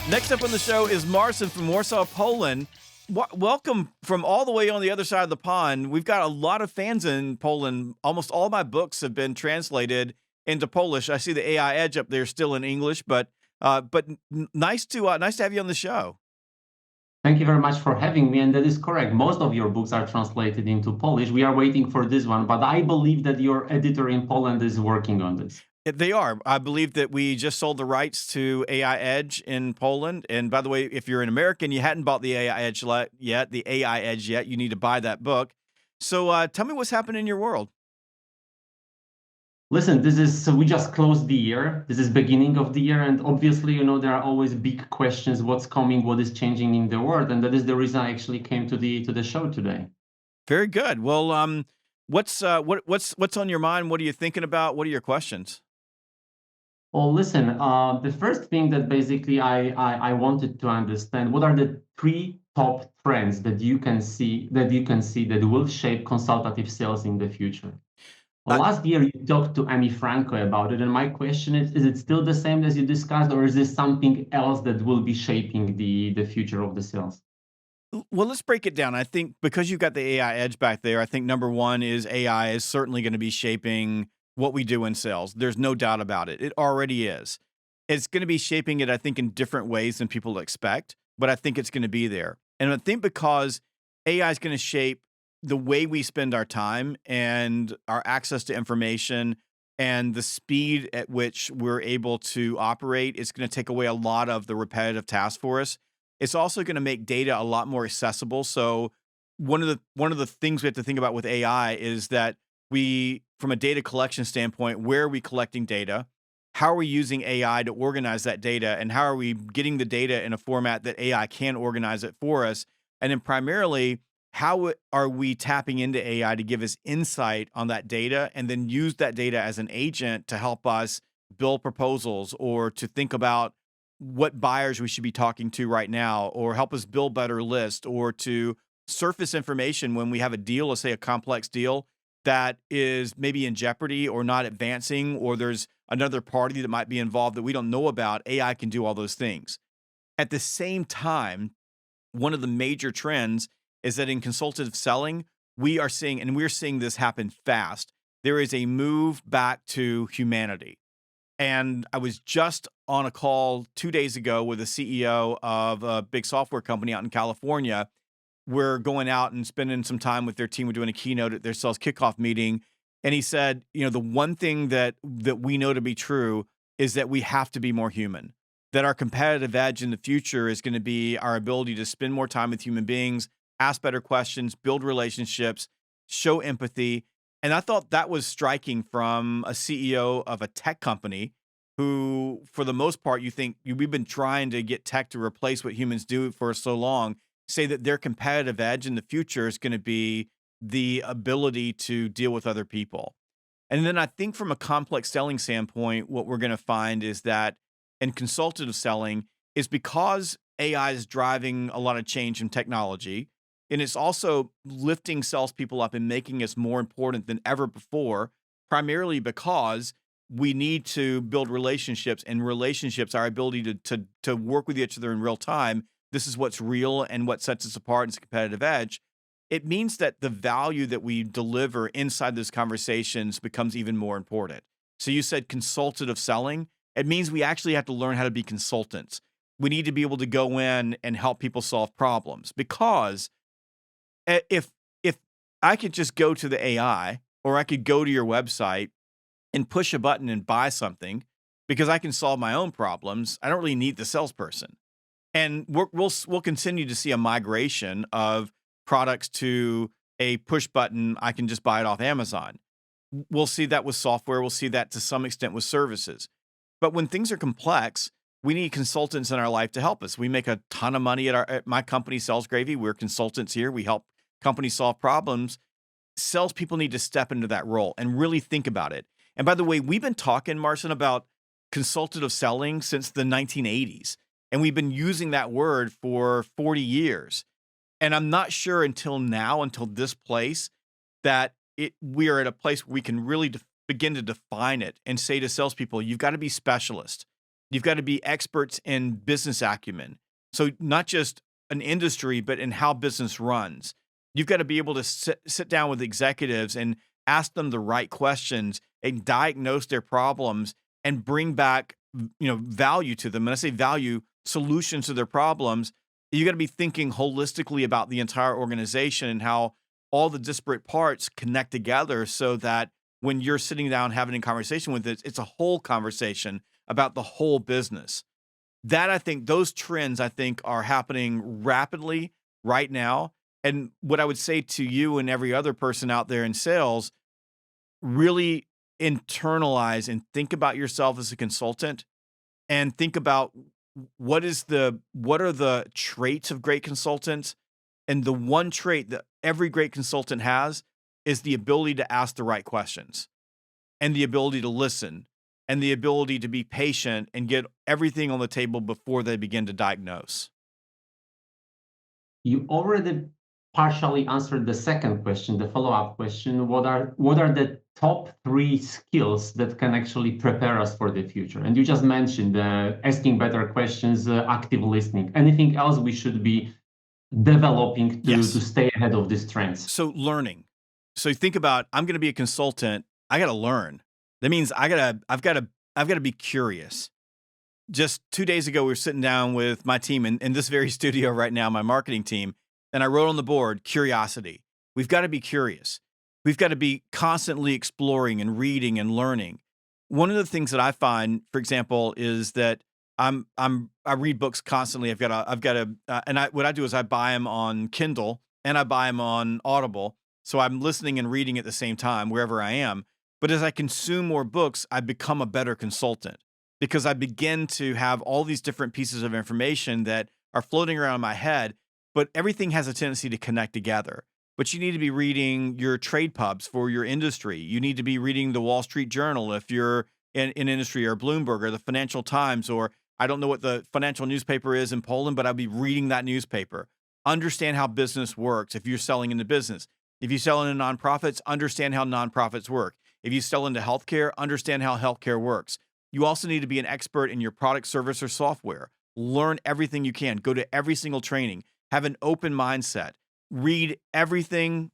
Next up on the show is Marcin from Warsaw, Poland. Welcome from all the way on the other side of the pond. We've got a lot of fans in Poland. Almost all my books have been translated into Polish. I see the AI Edge up there still in English, but nice to have you on the show. Thank you very much for having me. And that is correct. Most of your books are translated into Polish. We are waiting for this one, but I believe that your editor in Poland is working on this. They are. I believe that we just sold the rights to AI Edge in Poland. And by the way, if you're an American, you hadn't bought the AI Edge yet, you need to buy that book. So tell me what's happening in your world. Listen, we just closed the year. This is beginning of the year, and obviously, there are always big questions: what's coming, what is changing in the world, and that is the reason I actually came to the show today. Very good. Well, what's on your mind? What are you thinking about? What are your questions? Well, listen, the first thing that basically I wanted to understand, what are the three top trends that you can see that will shape consultative sales in the future? Well, I, last year you talked to Amy Franco about it, and my question is it still the same as you discussed, or is this something else that will be shaping the future of the sales? well, let's break it down. I think because you've got the AI Edge back there, I think number one is AI is certainly going to be shaping what we do in sales. There's no doubt about it. It already is. It's going to be shaping it, I think, in different ways than people expect, but I think it's going to be there. And I think because AI is going to shape the way we spend our time and our access to information and the speed at which we're able to operate, it's going to take away a lot of the repetitive tasks for us. It's also going to make data a lot more accessible. So one of the things we have to think about with AI is that we, from a data collection standpoint, where are we collecting data? How are we using AI to organize that data? And how are we getting the data in a format that AI can organize it for us? And then primarily, how are we tapping into AI to give us insight on that data and then use that data as an agent to help us build proposals or to think about what buyers we should be talking to right now or help us build better lists or to surface information when we have a deal, let's say a complex deal that is maybe in jeopardy or not advancing, or there's another party that might be involved that we don't know about. AI can do all those things. At the same time, one of the major trends is that in consultative selling, we are seeing, and we're seeing this happen fast, there is a move back to humanity. And I was just on a call 2 days ago with a CEO of a big software company out in California. We're going out and spending some time with their team. We're doing a keynote at their sales kickoff meeting. And he said, the one thing that we know to be true is that we have to be more human. That our competitive edge in the future is going to be our ability to spend more time with human beings, ask better questions, build relationships, show empathy. And I thought that was striking from a CEO of a tech company who, for the most part, we've been trying to get tech to replace what humans do for so long, say that their competitive edge in the future is going to be the ability to deal with other people. And then I think from a complex selling standpoint, what we're going to find is that in consultative selling is because AI is driving a lot of change in technology, and it's also lifting salespeople up and making us more important than ever before, primarily because we need to build relationships, and relationships, our ability to work with each other in real time. This is what's real and what sets us apart and it's a competitive edge. It means that the value that we deliver inside those conversations becomes even more important. So you said consultative selling. It means we actually have to learn how to be consultants. We need to be able to go in and help people solve problems, because if I could just go to the AI or I could go to your website and push a button and buy something because I can solve my own problems, I don't really need the salesperson. And we'll continue to see a migration of products to a push button. I can just buy it off Amazon. We'll see that with software. We'll see that to some extent with services. But when things are complex, we need consultants in our life to help us. We make a ton of money at my company, Sales Gravy. We're consultants here. We help companies solve problems. Salespeople need to step into that role and really think about it. And by the way, we've been talking, Marcin, about consultative selling since the 1980s. And we've been using that word for 40 years. And I'm not sure until now, until this place, that we are at a place where we can really begin to define it and say to salespeople, you've got to be specialists. You've got to be experts in business acumen. So not just an industry, but in how business runs. You've got to be able to sit down with executives and ask them the right questions and diagnose their problems and bring back, value to them. And I say value, solutions to their problems. You got to be thinking holistically about the entire organization and how all the disparate parts connect together so that when you're sitting down having a conversation with it, it's a whole conversation about the whole business. That I think those trends I think are happening rapidly right now. And what I would say to you and every other person out there in sales, really internalize and think about yourself as a consultant and think about what are the traits of great consultants, and the one trait that every great consultant has is the ability to ask the right questions and the ability to listen and the ability to be patient and get everything on the table before they begin to diagnose. You already partially answered the second question, the follow-up question. What are the top three skills that can actually prepare us for the future? And you just mentioned asking better questions, active listening. Anything else we should be developing to Yes. stay ahead of these trends? So learning. So you think about I'm going to be a consultant. I got to learn. That means I've got to be curious. Just 2 days ago, we were sitting down with my team in this very studio right now, my marketing team, and I wrote on the board curiosity. We've got to be curious. We've got to be constantly exploring and reading and learning. One of the things that I find, for example, is that I read books constantly. And what I do is I buy them on Kindle and I buy them on Audible, so I'm listening and reading at the same time wherever I am. But as I consume more books, I become a better consultant because I begin to have all these different pieces of information that are floating around in my head, but everything has a tendency to connect together. But you need to be reading your trade pubs for your industry. You need to be reading the Wall Street Journal if you're in industry, or Bloomberg, or the Financial Times, or I don't know what the financial newspaper is in Poland, but I'll be reading that newspaper. Understand how business works if you're selling into business. If you sell into nonprofits, understand how nonprofits work. If you sell into healthcare, understand how healthcare works. You also need to be an expert in your product, service, or software. Learn everything you can. Go to every single training. Have an open mindset. Read everything.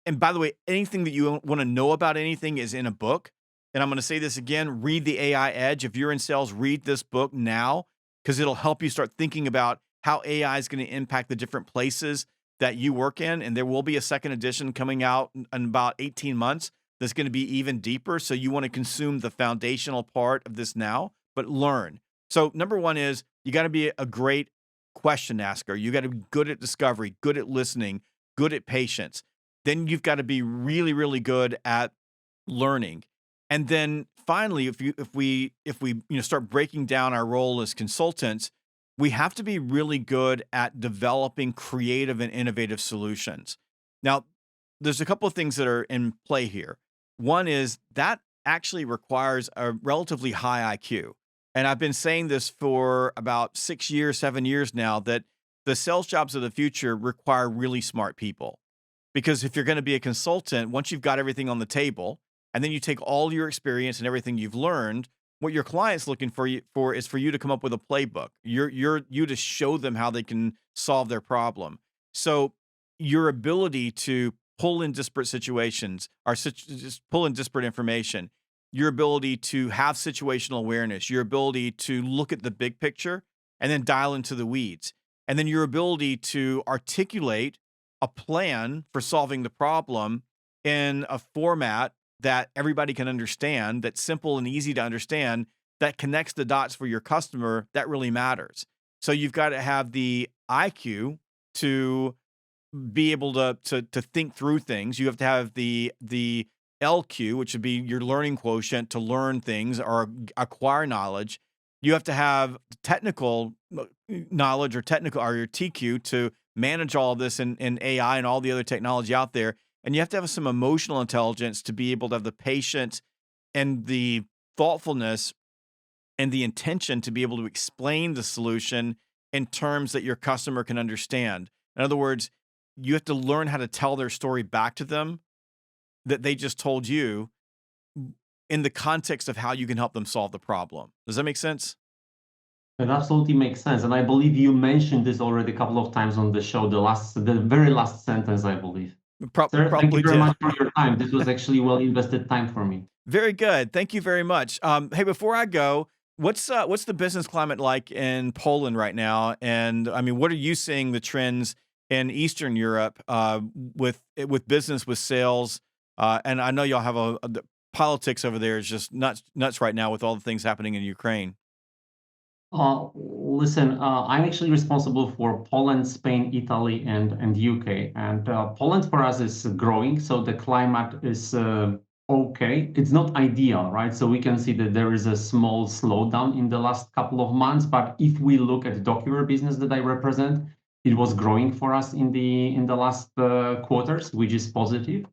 And by the way, anything that you want to know about anything is in a book. And I'm going to say this again, read The AI Edge. If you're in sales, read this book now because it'll help you start thinking about how AI is going to impact the different places that you work in. And there will be a second edition coming out in about 18 months that's going to be even deeper. So you want to consume the foundational part of this now, but learn. So number one is you got to be a great question asker. You got to be good at discovery, good at listening, good at patience. Then you've got to be really, really good at learning. And then finally, if we start breaking down our role as consultants, we have to be really good at developing creative and innovative solutions. Now, there's a couple of things that are in play here. One is that actually requires a relatively high IQ. And I've been saying this for about 6 years, 7 years now, that the sales jobs of the future require really smart people. Because if you're going to be a consultant, once you've got everything on the table, and then you take all your experience and everything you've learned, what your client's looking for is for you to come up with a playbook. You to show them how they can solve their problem. So your ability to pull in disparate situations or just pull in disparate information, your ability to have situational awareness, your ability to look at the big picture and then dial into the weeds, and then your ability to articulate a plan for solving the problem in a format that everybody can understand, that's simple and easy to understand, that connects the dots for your customer, that really matters. So you've got to have the IQ to be able to think through things. You have to have the LQ, which would be your learning quotient to learn things or acquire knowledge. You have to have technical knowledge or technical or your TQ to manage all of this in AI and all the other technology out there. And you have to have some emotional intelligence to be able to have the patience and the thoughtfulness and the intention to be able to explain the solution in terms that your customer can understand. In other words, you have to learn how to tell their story back to them that they just told you in the context of how you can help them solve the problem. Does that make sense? That absolutely makes sense. And I believe you mentioned this already a couple of times on the show, the very last sentence, I believe. Sir, thank you Probably very did. much for your time. This was actually well invested time for me. Very good. Thank you very much. Hey, before I go, what's the business climate like in Poland right now? And I mean, what are you seeing the trends in Eastern Europe with business with sales? And I know y'all have the politics over there is just nuts right now with all the things happening in Ukraine. Listen, I'm actually responsible for Poland, Spain, Italy, and UK. And Poland for us is growing, so the climate is okay. It's not ideal, right? So we can see that there is a small slowdown in the last couple of months. But if we look at the document business that I represent, it was growing for us in the last quarters, which is positive.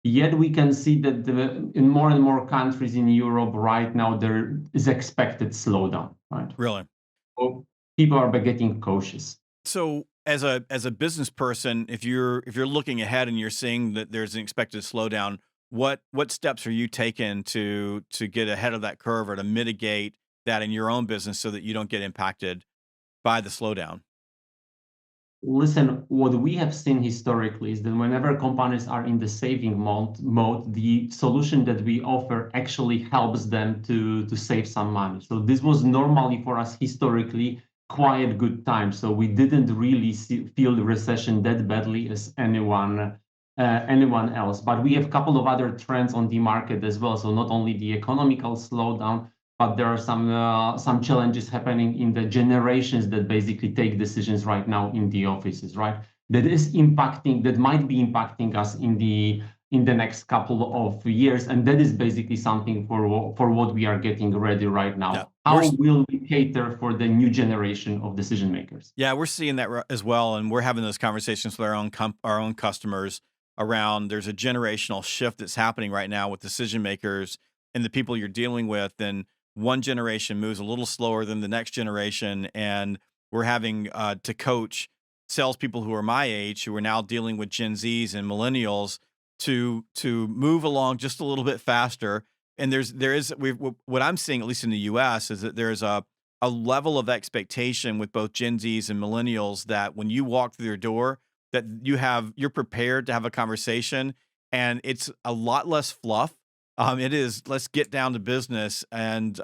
Yet we can see that in more and more countries in Europe right now, there is expected slowdown, right? Really? So people are getting cautious. So as a business person, if you're looking ahead and you're seeing that there's an expected slowdown, what steps are you taking to get ahead of that curve or to mitigate that in your own business so that you don't get impacted by the slowdown? Listen, what we have seen historically is that whenever companies are in the saving mode, the solution that we offer actually helps them to save some money. So this was normally for us historically quite good time. So we didn't really feel the recession that badly as anyone else. But we have a couple of other trends on the market as well. So not only the economical slowdown, but there are some challenges happening in the generations that basically take decisions right now in the offices, right? That might be impacting us in the next couple of years, and that is basically something for what we are getting ready right Yeah. now. How will we cater for the new generation of decision makers? Yeah, we're seeing that as well, and we're having those conversations with our own customers around. There's a generational shift that's happening right now with decision makers and the people you're dealing with, and one generation moves a little slower than the next generation, and we're having to coach salespeople who are my age who are now dealing with Gen Zs and millennials to move along just a little bit faster. And what I'm seeing, at least in the U.S., is that there's a level of expectation with both Gen Zs and millennials that when you walk through their door, that you're prepared to have a conversation, and it's a lot less fluff. It is let's get down to business, and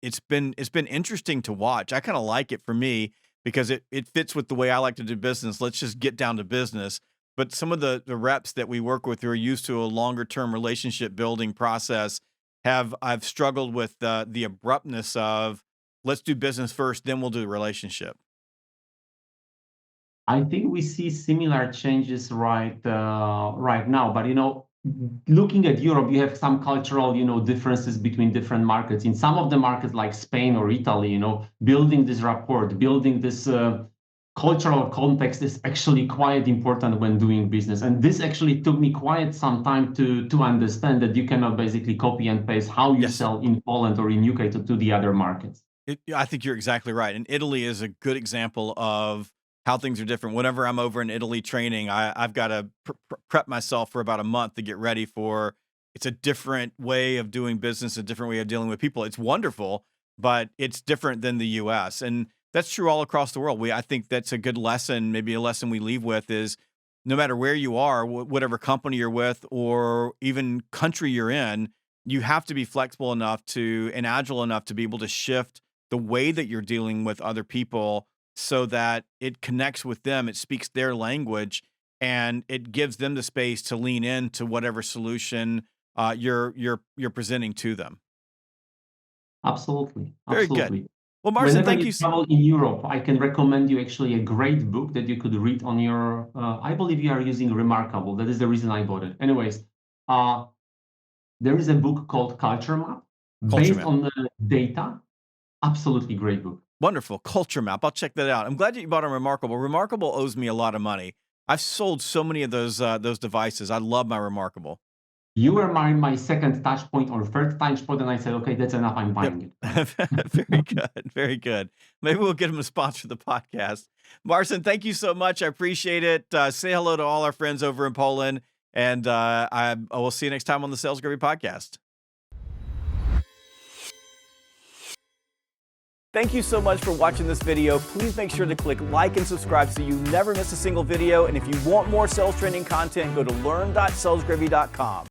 it's been interesting to watch. I kind of like it for me because it fits with the way I like to do business. Let's just get down to business. But some of the reps that we work with who are used to a longer term relationship building process I've struggled with the abruptness of let's do business first, then we'll do the relationship. I think we see similar changes right now, but looking at Europe, you have some cultural differences between different markets. In some of the markets like Spain or Italy, building this rapport, building this cultural context is actually quite important when doing business. And this actually took me quite some time to understand that you cannot basically copy and paste how you Yes. sell in Poland or in UK to the other markets. I think you're exactly right. And Italy is a good example of how things are different. Whenever I'm over in Italy training, I've got to prep myself for about a month to get ready for it's a different way of doing business, a different way of dealing with people. It's wonderful, but it's different than the US. And that's true all across the world. I think that's a good lesson, maybe a lesson we leave with is no matter where you are, whatever company you're with, or even country you're in, you have to be flexible enough and agile enough to be able to shift the way that you're dealing with other people so that it connects with them, it speaks their language, and it gives them the space to lean into whatever solution you're presenting to them. Absolutely, Very good. absolutely. Well, Marcin, Whenever thank you you. travel in Europe, I can recommend you actually a great book that you could read on your. I believe you are using Remarkable. That is the reason I bought it. Anyways, uh, there is a book called Culture Map Culture based Map. on the data. Absolutely great book. Wonderful. Culture Map. I'll check that out. I'm glad that you bought a Remarkable. Remarkable owes me a lot of money. I've sold so many of those devices. I love my Remarkable. You were my second touch point or third touch point, and I said, okay, that's enough. I'm Yep. buying it. Right? Very good. Very good. Maybe we'll get him to sponsor the podcast. Marcin, thank you so much. I appreciate it. Say hello to all our friends over in Poland, and I will see you next time on the Sales Gravy podcast. Thank you so much for watching this video. Please make sure to click like and subscribe so you never miss a single video. And if you want more sales training content, go to learn.salesgravy.com.